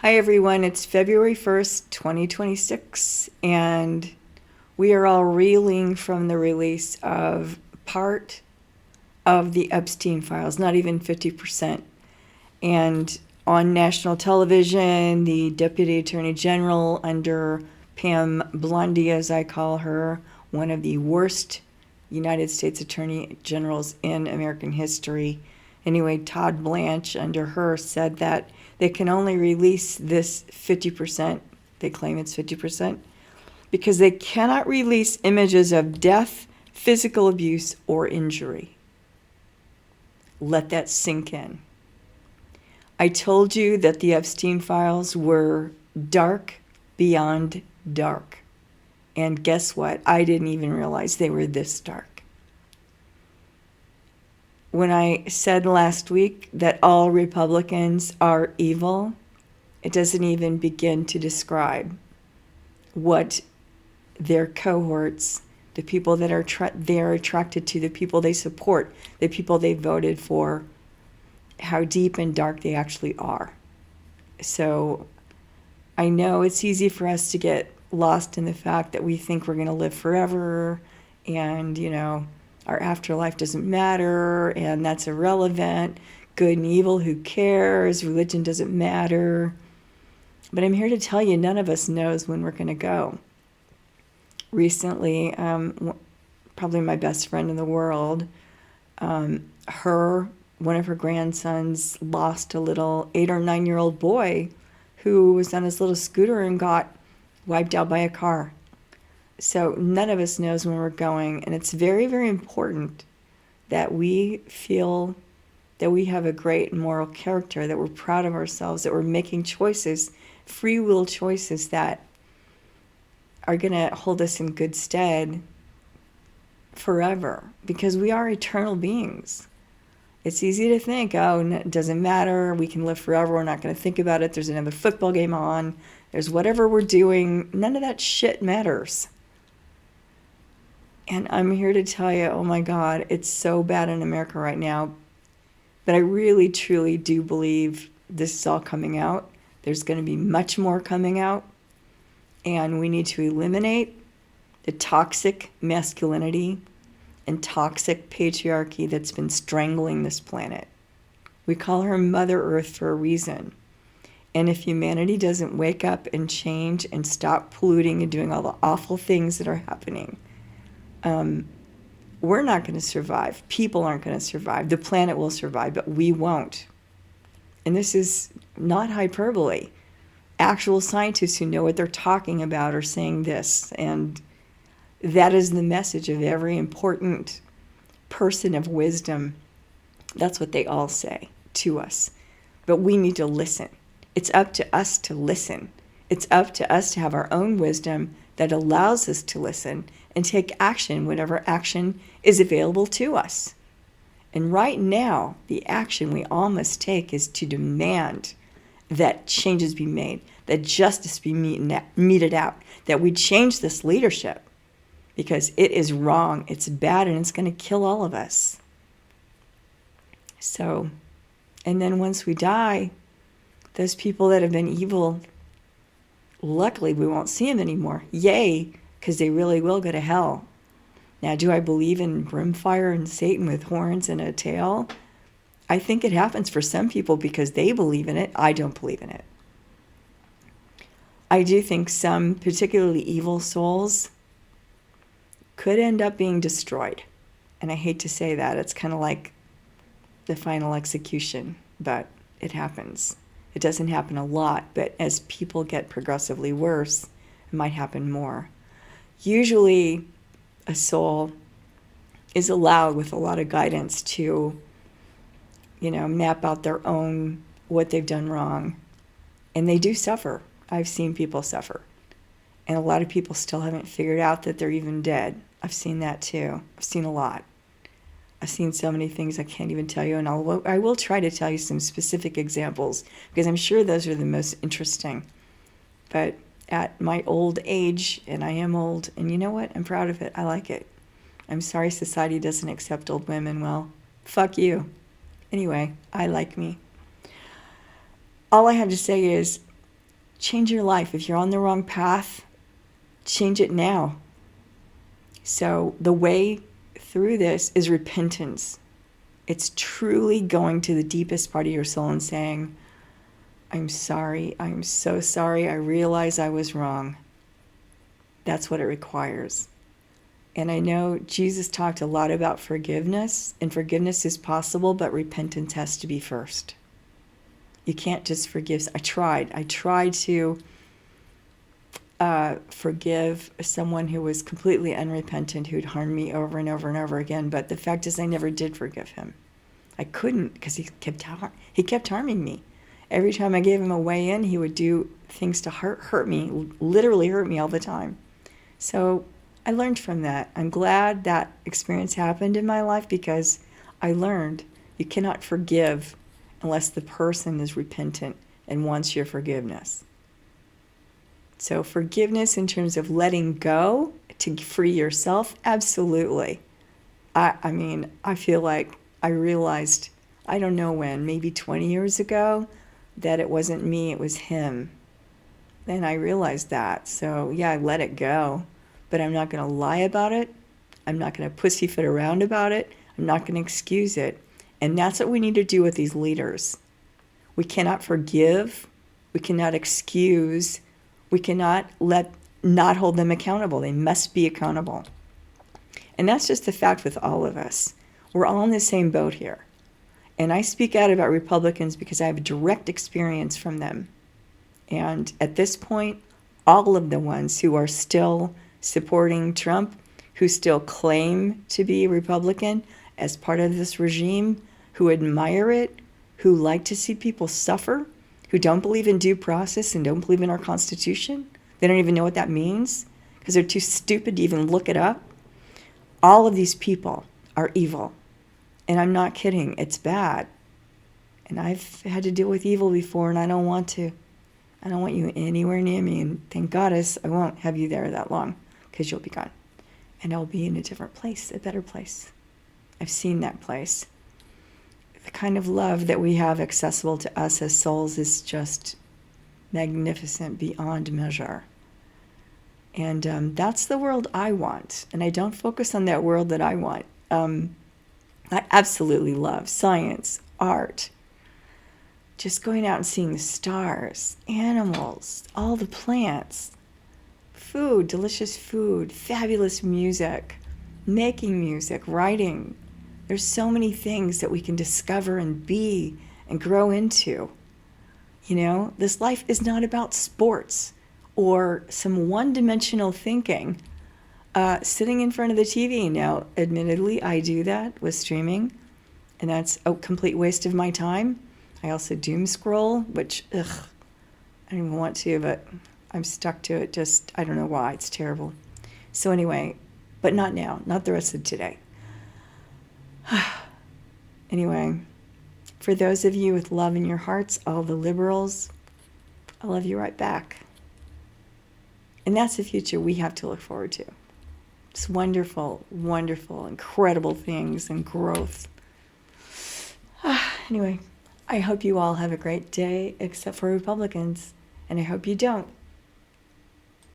Hi everyone, it's February 1st, 2026, and we are all reeling from the release of part of the Epstein files, not even 50%. And on national television, the Deputy Attorney General under Pam Blondie, as I call her, one of the worst United States Attorney Generals in American history. Anyway, Todd Blanche under her said that they can only release this 50%, they claim it's 50%, because they cannot release images of death, physical abuse, or injury. Let that sink in. I told you that the Epstein files were dark beyond dark. And guess what? I didn't even realize they were this dark. When I said last week that all Republicans are evil, it doesn't even begin to describe what their cohorts, the people that they're attracted to, the people they support, the people they voted for, how deep and dark they actually are. So I know it's easy for us to get lost in the fact that we think we're going to live forever and, our afterlife doesn't matter and that's irrelevant. Good and evil, who cares? Religion doesn't matter. But I'm here to tell you, none of us knows when we're going to go. Recently, probably my best friend in the world, one of her grandsons lost a little 8 or 9-year-old boy who was on his little scooter and got wiped out by a car. So none of us knows when we're going, and it's very, very important that we feel that we have a great moral character, that we're proud of ourselves, that we're making choices, free will choices that are going to hold us in good stead forever, because we are eternal beings. It's easy to think, it doesn't matter, we can live forever, we're not going to think about it, there's another football game on, there's whatever we're doing, none of that shit matters. And I'm here to tell you, oh my God, it's so bad in America right now. But I really, truly do believe this is all coming out. There's going to be much more coming out. And we need to eliminate the toxic masculinity and toxic patriarchy that's been strangling this planet. We call her Mother Earth for a reason. And if humanity doesn't wake up and change and stop polluting and doing all the awful things that are happening, we're not going to survive. People aren't going to survive. The planet will survive, but we won't. And this is not hyperbole. Actual scientists who know what they're talking about are saying this. And that is the message of every important person of wisdom. That's what they all say to us. But we need to listen. It's up to us to listen. It's up to us to have our own wisdom that allows us to listen and take action, whatever action is available to us. And right now, the action we all must take is to demand that changes be made, that justice be meted out, that we change this leadership, because it is wrong, it's bad, and it's going to kill all of us. So, and then once we die, those people that have been evil, luckily we won't see them anymore. Yay, because they really will go to hell. Now, do I believe in brimfire and Satan with horns and a tail? I think it happens for some people because they believe in it. I don't believe in it. I do think some particularly evil souls could end up being destroyed. And I hate to say that. It's kind of like the final execution, but it happens. It doesn't happen a lot, but as people get progressively worse, it might happen more. Usually, a soul is allowed with a lot of guidance to, map out their own, what they've done wrong. And they do suffer. I've seen people suffer. And a lot of people still haven't figured out that they're even dead. I've seen that too. I've seen a lot. I've seen so many things I can't even tell you, and I will try to tell you some specific examples, because I'm sure those are the most interesting. But at my old age, and I am old, and you know what? I'm proud of it. I like it. I'm sorry society doesn't accept old women. Well, fuck you. Anyway, I like me. All I have to say is, change your life. If you're on the wrong path, change it now. So the way through this is repentance. It's truly going to the deepest part of your soul and saying, I'm sorry. I'm so sorry. I realize I was wrong. That's what it requires. And I know Jesus talked a lot about forgiveness, and forgiveness is possible, but repentance has to be first. You can't just forgive. I tried to forgive someone who was completely unrepentant, who'd harmed me over and over and over again. But the fact is, I never did forgive him. I couldn't, because he kept harming me. Every time I gave him a way in, he would do things to hurt me, literally hurt me all the time. So I learned from that. I'm glad that experience happened in my life, because I learned you cannot forgive unless the person is repentant and wants your forgiveness. So forgiveness in terms of letting go to free yourself, absolutely. I mean, I feel like I realized, I don't know when, maybe 20 years ago, that it wasn't me, it was him. And I realized that. So yeah, I let it go. But I'm not going to lie about it. I'm not going to pussyfoot around about it. I'm not going to excuse it. And that's what we need to do with these leaders. We cannot forgive. We cannot excuse. We cannot not hold them accountable. They must be accountable. And that's just the fact with all of us. We're all in the same boat here. And I speak out about Republicans because I have direct experience from them. And at this point, all of the ones who are still supporting Trump, who still claim to be Republican as part of this regime, who admire it, who like to see people suffer, who don't believe in due process and don't believe in our Constitution. They don't even know what that means because they're too stupid to even look it up. All of these people are evil. And I'm not kidding. It's bad. And I've had to deal with evil before, and I don't want to. I don't want you anywhere near me. And thank goddess I won't have you there that long, because you'll be gone. And I'll be in a different place, a better place. I've seen that place. The kind of love that we have accessible to us as souls is just magnificent beyond measure. And that's the world I want. And I don't focus on that world that I want. I absolutely love science, art, just going out and seeing the stars, animals, all the plants, food, delicious food, fabulous music, making music, writing. There's so many things that we can discover and be and grow into. You know, this life is not about sports or some one-dimensional thinking. Sitting in front of the TV. Now, admittedly, I do that with streaming, and that's a complete waste of my time. I also doom scroll, which, I don't even want to, but I'm stuck to it. Just, I don't know why. It's terrible. So anyway, but not now. Not the rest of today. Anyway, for those of you with love in your hearts, all the liberals, I love you right back. And that's the future we have to look forward to. It's wonderful, wonderful, incredible things and growth. Anyway, I hope you all have a great day, except for Republicans. And I hope you don't.